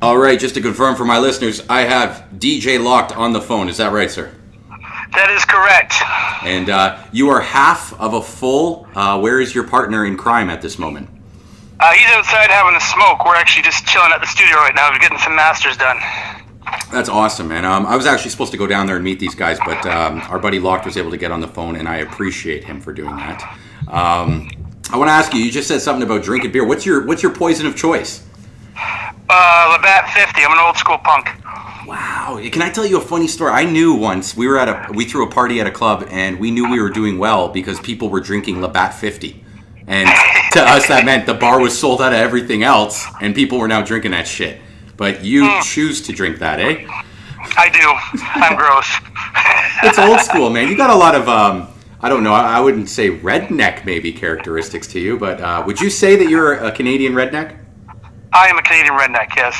All right, just to confirm for my listeners, I have DJ Locked on the phone. Is that right, sir? That is correct. And you are half of a full. Where is your partner in crime at this moment? He's outside having a smoke. We're actually just chilling at the studio right now. We're getting some masters done. That's awesome, man. I was actually supposed to go down there and meet these guys, but our buddy Locked was able to get on the phone, and I appreciate him for doing that. I want to ask you. You just said something about drinking beer. What's your poison of choice? Labatt 50. I'm an old school punk. Wow. Can I tell you a funny story? I knew once we threw a party at a club, and we knew we were doing well because people were drinking Labatt 50. And to us, that meant the bar was sold out of everything else, and people were now drinking that shit. But you choose to drink that, eh? I do. I'm gross. It's old school, man. You got a lot of, I don't know, I wouldn't say redneck maybe characteristics to you, but would you say that you're a Canadian redneck? I am a Canadian redneck, yes.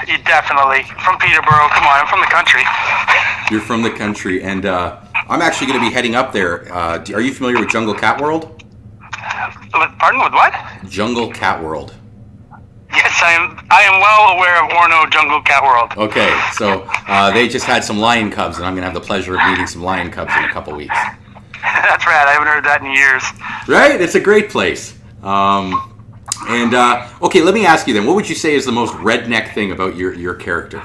You definitely. From Peterborough, come on, I'm from the country. You're from the country, and I'm actually going to be heading up there. Are you familiar with Jungle Cat World? Pardon, with what? Jungle Cat World. Yes, I am well aware of Orono Jungle Cat World. Okay, so they just had some lion cubs, and I'm going to have the pleasure of meeting some lion cubs in a couple weeks. That's rad. I haven't heard that in years. Right? It's a great place. Okay, let me ask you then. What would you say is the most redneck thing about your character?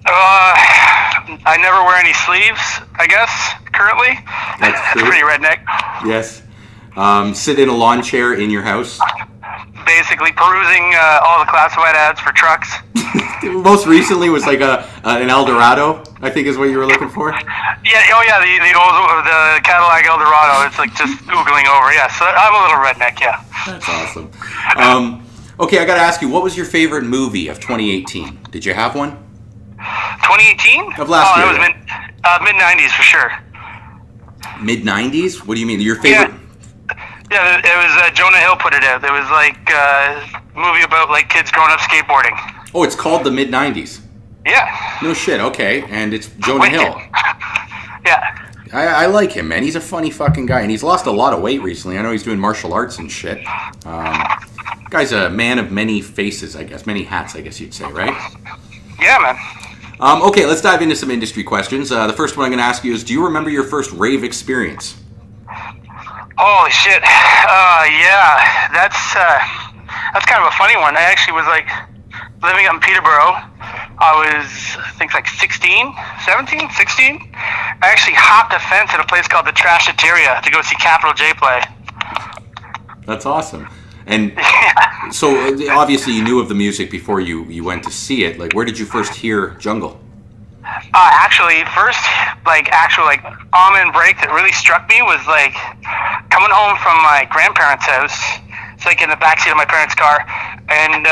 I never wear any sleeves, I guess, currently. That's true. Pretty redneck. Yes. Sit in a lawn chair in your house. Basically perusing all the classified ads for trucks. Most recently was like an Eldorado, I think is what you were looking for. Yeah, the Cadillac Eldorado. It's like just Googling over. Yeah, so I'm a little redneck, yeah. That's awesome. Okay, I got to ask you, what was your favorite movie of 2018? Did you have one? 2018? Of last year. It was mid-90s for sure. Mid-90s? What do you mean? Your favorite? Yeah, it was Jonah Hill put it out. It was like a movie about like kids growing up skateboarding. Oh, it's called the mid-90s? Yeah. No shit, okay. And it's Jonah Hill. Yeah. I like him, man. He's a funny fucking guy, and he's lost a lot of weight recently. I know he's doing martial arts and shit. Guy's a man of many faces, I guess. Many hats, I guess you'd say, right? Yeah, man. Okay, let's dive into some industry questions. The first one I'm going to ask you is, do you remember your first rave experience? Holy shit. Yeah. That's kind of a funny one. I actually was like living up in Peterborough. I was, I think, like 17, 16. I actually hopped a fence at a place called the Trashateria to go see Capital J play. That's awesome. And so obviously you knew of the music before you went to see it. Like, where did you first hear Jungle? Actually, first, actual almond break that really struck me was, coming home from my grandparents' house. It's, in the backseat of my parents' car. And,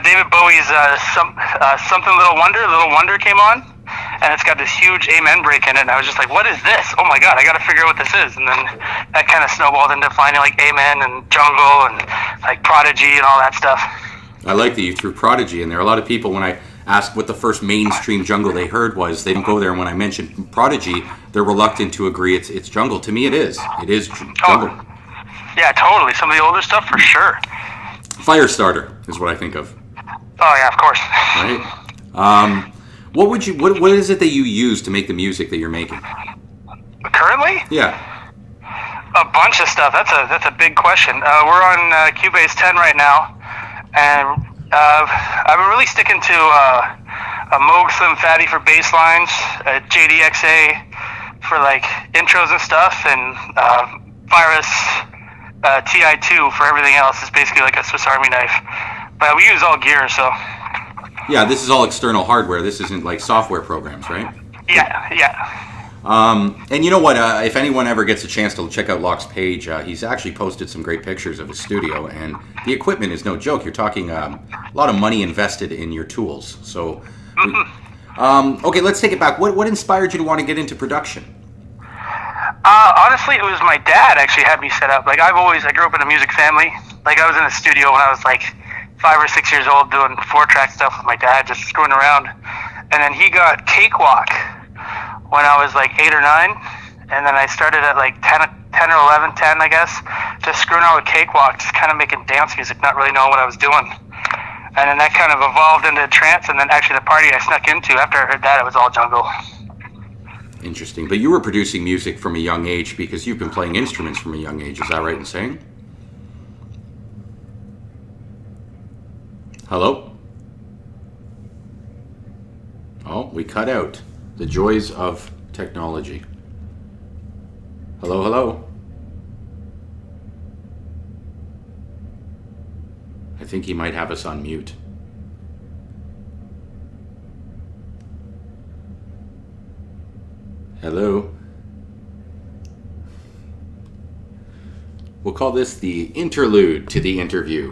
David Bowie's, Something Little Wonder came on. And it's got this huge Amen break in it. And I was just like, what is this? Oh my God, I gotta figure out what this is. And then that kind of snowballed into finding, Amen and Jungle and, Prodigy and all that stuff. I like that you threw Prodigy in there. A lot of people, when I ask what the first mainstream Jungle they heard was, they don't go there. And when I mentioned Prodigy, they're reluctant to agree it's Jungle. To me, it is. It is Jungle. Oh, yeah, totally. Some of the older stuff, for sure. Firestarter is what I think of. Oh, yeah, of course. Right? What is it that you use to make the music that you're making? Currently? Yeah. A bunch of stuff. That's a big question. We're on Cubase 10 right now, and I've been really sticking to a Moog Slim Fatty for bass lines, a JDXA for intros and stuff, and Virus TI2 for everything else. It's basically like a Swiss Army knife. But we use all gear, so. Yeah, this is all external hardware. This isn't software programs, right? Yeah. And you know what? If anyone ever gets a chance to check out Locke's page, he's actually posted some great pictures of his studio, and the equipment is no joke. You're talking a lot of money invested in your tools. So, okay, let's take it back. What inspired you to want to get into production? Honestly, it was my dad actually had me set up. I grew up in a music family. I was in the studio when I was 5 or 6 years old doing 4-track stuff with my dad, just screwing around. And then he got Cakewalk when I was 8 or 9. And then I started at 10 or 11, 10, I guess, just screwing around with Cakewalk, just kind of making dance music, not really knowing what I was doing. And then that kind of evolved into trance, and then actually the party I snuck into after I heard that, it was all jungle. Interesting. But you were producing music from a young age because you've been playing instruments from a young age. Is that right in saying? Hello? Oh, we cut out. The joys of technology. Hello, hello? I think he might have us on mute. Hello? We'll call this the interlude to the interview.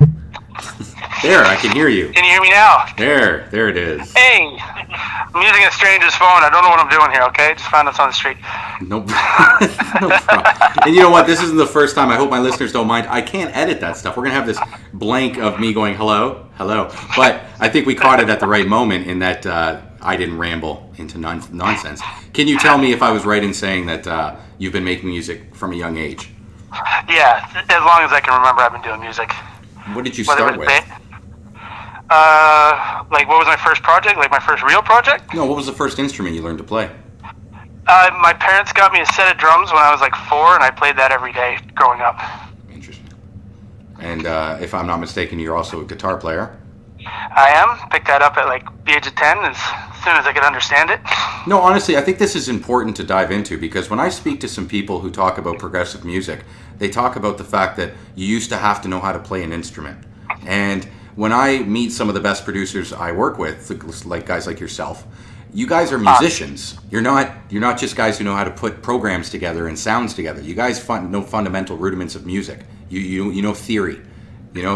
There, I can hear you. Can you hear me now? There it is. Hey! I'm using a stranger's phone. I don't know what I'm doing here, okay? Just found us on the street. Nope. No problem. And you know what? This isn't the first time. I hope my listeners don't mind. I can't edit that stuff. We're going to have this blank of me going, hello, hello. But I think we caught it at the right moment in that I didn't ramble into nonsense. Can you tell me if I was right in saying that you've been making music from a young age? Yeah, as long as I can remember, I've been doing music. What did you start with? Like, what was my first project? Like, my first real project? No, what was the first instrument you learned to play? My parents got me a set of drums when I was like 4, and I played that every day growing up. Interesting. And if I'm not mistaken, you're also a guitar player? I am. Picked that up at like the age of 10 as soon as I could understand it. No, honestly, I think this is important to dive into because when I speak to some people who talk about progressive music, they talk about the fact that you used to have to know how to play an instrument. And when I meet some of the best producers I work with, like guys like yourself, you guys are musicians. You're not just guys who know how to put programs together and sounds together. You guys know fundamental rudiments of music. You know theory.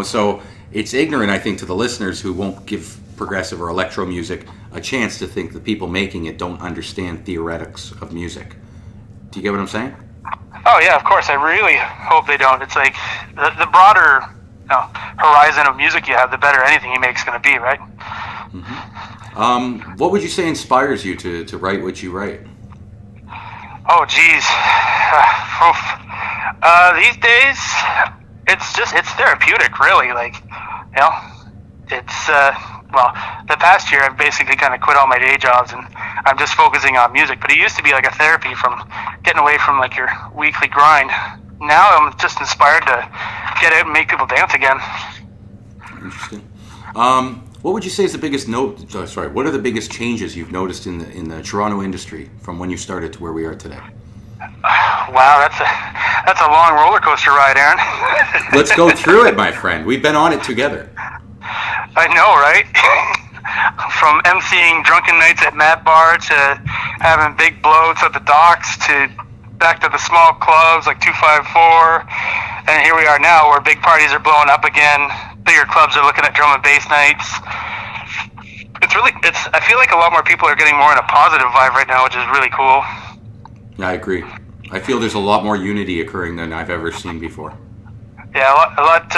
So it's ignorant, I think, to the listeners who won't give progressive or electro music a chance to think the people making it don't understand theoretics of music. Do you get what I'm saying? Oh yeah, of course. I really hope they don't. It's like the broader horizon of music you have, the better anything you make is going to be, right? Mm-hmm. What would you say inspires you to write what you write? Oh, geez. These days, it's therapeutic, really. Like, it's, the past year I've basically kind of quit all my day jobs and I'm just focusing on music. But it used to be like a therapy from getting away from like your weekly grind. Now I'm just inspired to get out and make people dance again. Interesting. What would you say is the biggest what are the biggest changes you've noticed in the Toronto industry from when you started to where we are today? Wow, that's a long roller coaster ride, Aaron. Let's go through it, my friend. We've been on it together. I know, right? From emceeing drunken nights at Mad Bar to having big bloats at the docks to back to the small clubs like 254, and here we are now where big parties are blowing up again. Bigger clubs are looking at drum and bass nights. I feel like a lot more people are getting more in a positive vibe right now, which is really cool. Yeah, I agree. I feel there's a lot more unity occurring than I've ever seen before. Yeah, a lot.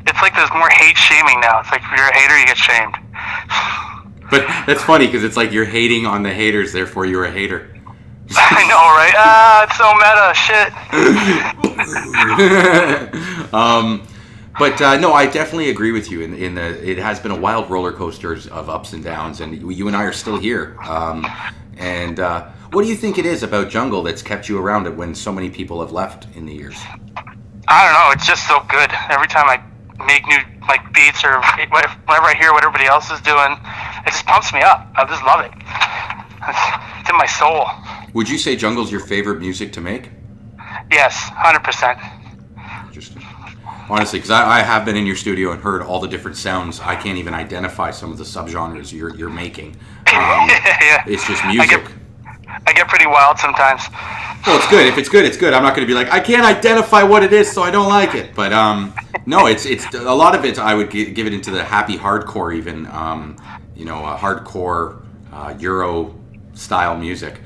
It's like there's more hate shaming now. It's like if you're a hater, you get shamed. But that's funny because it's like you're hating on the haters, therefore you're a hater. I know, right? It's so meta. Shit. But no, I definitely agree with you. In the it has been a wild roller coaster of ups and downs, and you and I are still here. What do you think it is about jungle that's kept you around it when so many people have left in the years? I don't know. It's just so good. Every time I make new beats or whenever I hear what everybody else is doing, it just pumps me up. I just love it. It's in my soul. Would you say jungle's your favorite music to make? Yes, 100%. Interesting. Honestly, because I have been in your studio and heard all the different sounds. I can't even identify some of the subgenres you're making. Yeah. It's just music. I get pretty wild sometimes. Well, it's good. If it's good, it's good. I'm not going to be like, I can't identify what it is, so I don't like it. But no, it's a lot of it. I would give it into the happy hardcore, even hardcore Euro style music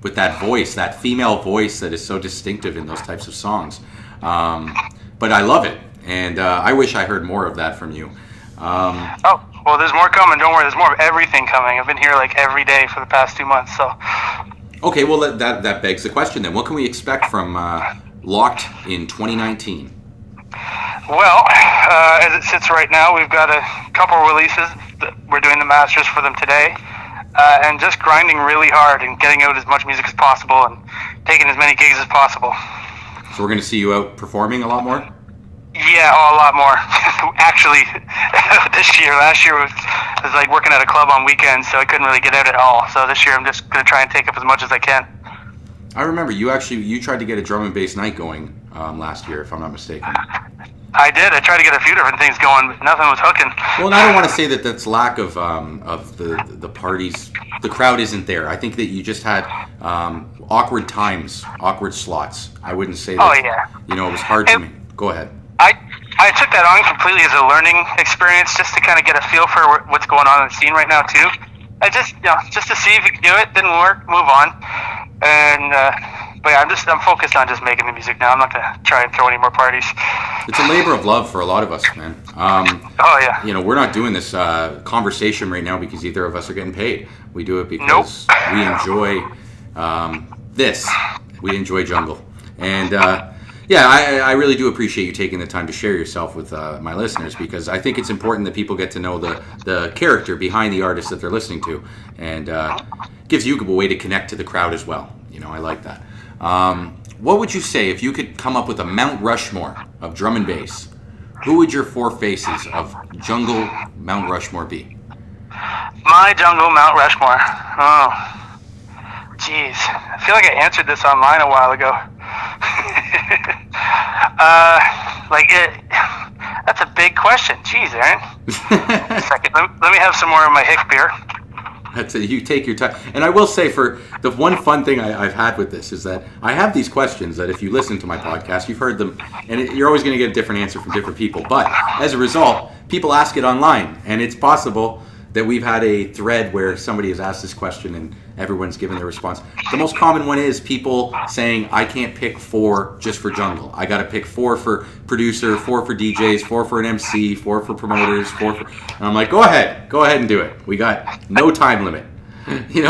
with that voice, that female voice that is so distinctive in those types of songs. But I love it, and I wish I heard more of that from you. Oh, well, there's more coming. Don't worry, there's more of everything coming. I've been here like every day for the past 2 months, so. Okay, well, that begs the question then. What can we expect from Locked in 2019? Well, As it sits right now, we've got a couple releases. We're doing the masters for them today, and just grinding really hard and getting out as much music as possible and taking as many gigs as possible. So we're going to see you out performing a lot more? Yeah, a lot more. Actually, this year, last year was like working at a club on weekends, so I couldn't really get out at all. So this year I'm just going to try and take up as much as I can. I remember you tried to get a drum and bass night going last year, if I'm not mistaken. I did. I tried to get a few different things going, but nothing was hooking. Well, and I don't want to say that that's lack of the parties. The crowd isn't there. I think that you just had awkward times, awkward slots. I wouldn't say that. Oh, yeah. It was hard to me. Go ahead. I took that on completely as a learning experience, just to kind of get a feel for what's going on in the scene right now too. I just to see if you could do it. Didn't work. Move on. And but yeah, I'm focused on just making the music now. I'm not gonna try and throw any more parties. It's a labor of love for a lot of us, man. Oh yeah. We're not doing this conversation right now because either of us are getting paid. We do it because we enjoy this. We enjoy jungle, and yeah, I really do appreciate you taking the time to share yourself with my listeners, because I think it's important that people get to know the character behind the artist that they're listening to, and gives you a way to connect to the crowd as well. I like that. What would you say if you could come up with a Mount Rushmore of drum and bass? Who would your four faces of jungle Mount Rushmore be? My jungle Mount Rushmore. Oh, jeez. I feel like I answered this online a while ago. That's a big question. Jeez, Aaron. A second. Let me have some more of my Hick beer. That's it. You take your time. And I will say, for the one fun thing I've had with this is that I have these questions that if you listen to my podcast, you've heard them, and you're always going to get a different answer from different people. But as a result, people ask it online, and it's possible that we've had a thread where somebody has asked this question and everyone's given their response. The most common one is people saying, I can't pick 4 just for jungle. I got to pick 4 for producer, 4 for DJs, 4 for an MC, 4 for promoters, 4 for... And I'm like, go ahead and do it. We got no time limit. I think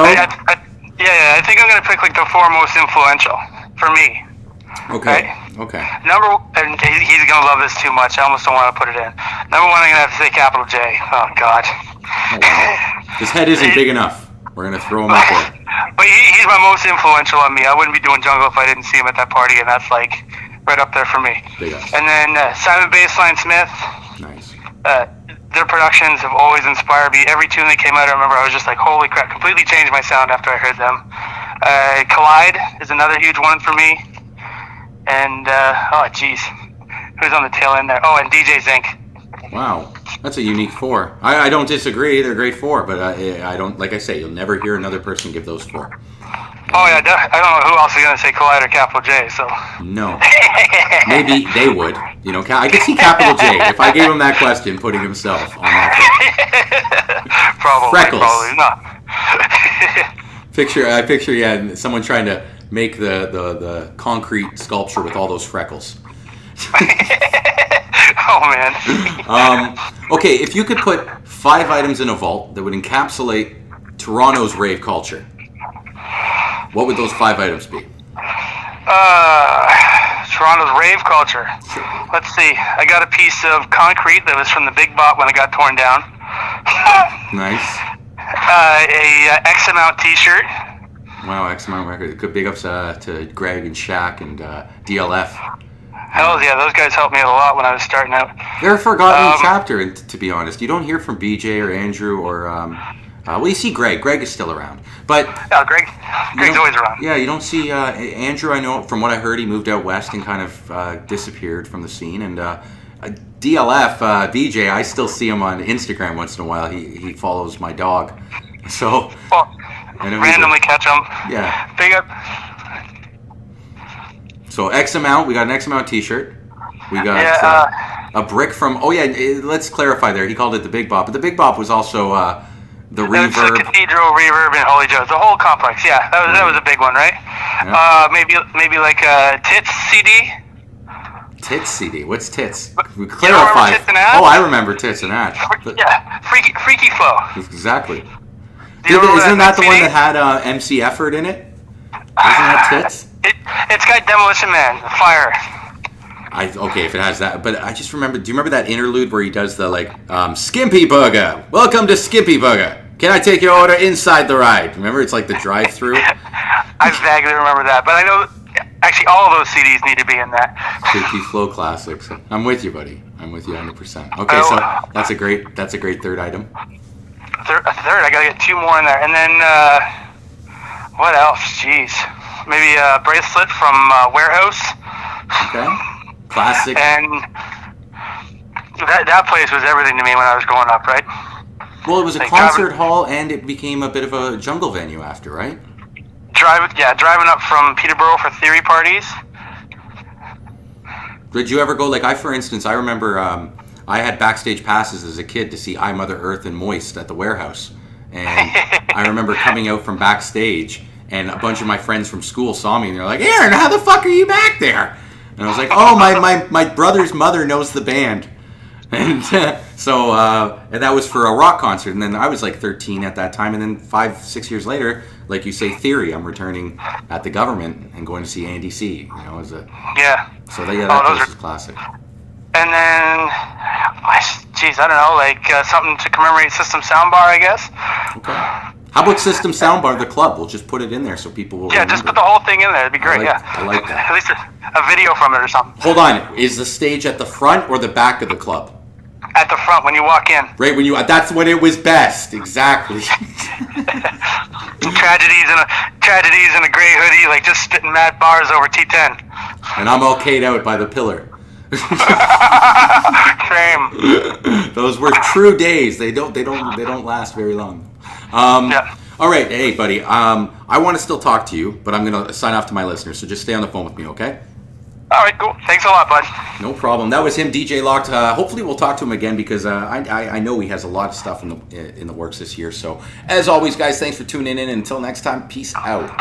I'm going to pick like the 4 most influential for me. Okay. Right? Okay. And he's going to love this too much. I almost don't want to put it in. Number 1, I'm going to have to say capital J. Oh, God. Oh, wow. His head isn't big enough. We're going to throw him up there. But he's my most influential on me. I wouldn't be doing jungle if I didn't see him at that party, and that's like right up there for me. Big ass. And then Simon Bassline Smith. Nice. Their productions have always inspired me. Every tune that came out, I remember I was just like, holy crap, completely changed my sound after I heard them. Collide is another huge one for me. And, who's on the tail end there? Oh, and DJ Zinc. Wow, that's a unique 4. I don't disagree. They're great 4, but I don't, like I say, you'll never hear another person give those 4. Oh, yeah, I don't know who else is going to say Collide or capital J, so. No. Maybe they would. I could see capital J if I gave him that question, putting himself on that. Probably not. I picture, yeah, someone trying to make the concrete sculpture with all those freckles. Oh, man. Okay, if you could put 5 items in a vault that would encapsulate Toronto's rave culture, what would those 5 items be? Toronto's rave culture. Let's see. I got a piece of concrete that was from the Big Bop when it got torn down. Nice. A X Amount t-shirt. Wow, X Amount record. Good big ups to Greg and Shaq and DLF. Hell yeah, those guys helped me a lot when I was starting out. They're a forgotten chapter, and to be honest. You don't hear from BJ or Andrew or... well, you see Greg. Greg is still around. But yeah, Greg's always around. Yeah, you don't see Andrew. I know from what I heard, he moved out west and kind of disappeared from the scene. And DLF, BJ, I still see him on Instagram once in a while. He follows my dog. So... Well, randomly catch him. Yeah. Big up. So X Amount, we got an X Amount t-shirt. We got a brick from... Oh, yeah, let's clarify there. He called it the Big Bop. But the Big Bop was also the Reverb. It's the Cathedral, Reverb, and Holy Joe's. The whole complex, yeah. That was a big one, right? Yeah. Maybe like a Tits CD? Tits CD? What's Tits? We clarify. Tits and Ash? Oh, I remember Tits and Ash. Yeah, Freaky Flow. Exactly. Isn't that the one that had MC Effort in it? Isn't that Tits? It's got Demolition Man, Fire. Okay, if it has that, but I just remember. Do you remember that interlude where he does the like Skimpy Burger? Welcome to Skimpy Burger. Can I take your order inside the ride? Remember, it's like the drive-through. I vaguely remember that, but I know actually all of those CDs need to be in that. 50 Flow Classics. I'm with you, buddy. I'm with you 100%. Okay, so that's a great third item. Third, I gotta get 2 more in there, and then what else? Jeez, maybe a bracelet from Warehouse. Okay, classic. And that place was everything to me when I was growing up, right? Well, it was a concert hall, and it became a bit of a jungle venue after, right? Driving up from Peterborough for theory parties. Did you ever go, like, for instance, I remember I had backstage passes as a kid to see I, Mother Earth and Moist at the Warehouse. And I remember coming out from backstage, and a bunch of my friends from school saw me, and they're like, Aaron, how the fuck are you back there? And I was like, oh, my brother's mother knows the band. And so and that was for a rock concert. And then I was like 13 at that time. And then 5-6 years later, like you say, Theory, I'm returning at the Government and going to see Andy C. You know, as a So that place is classic. And then, geez, I don't know, like something to commemorate System Soundbar, I guess. Okay. How about System Soundbar, the club? We'll just put it in there so people will remember. Just put the whole thing in there. It'd be great, I like that. At least a video from it or something. Hold on. Is the stage at the front or the back of the club? At the front when you walk in. Right, that's when it was best. Exactly. Tragedies in a gray hoodie, like just spitting mad bars over T10. And I'm all K'd out by the pillar. Same. Those were true days. They don't last very long. All right, hey buddy. I want to still talk to you, but I'm gonna sign off to my listeners. So just stay on the phone with me, okay? All right, cool. Thanks a lot, bud. No problem. That was him, DJ Locked. Hopefully, we'll talk to him again because I know he has a lot of stuff in the works this year. So, as always, guys, thanks for tuning in. Until next time, peace out.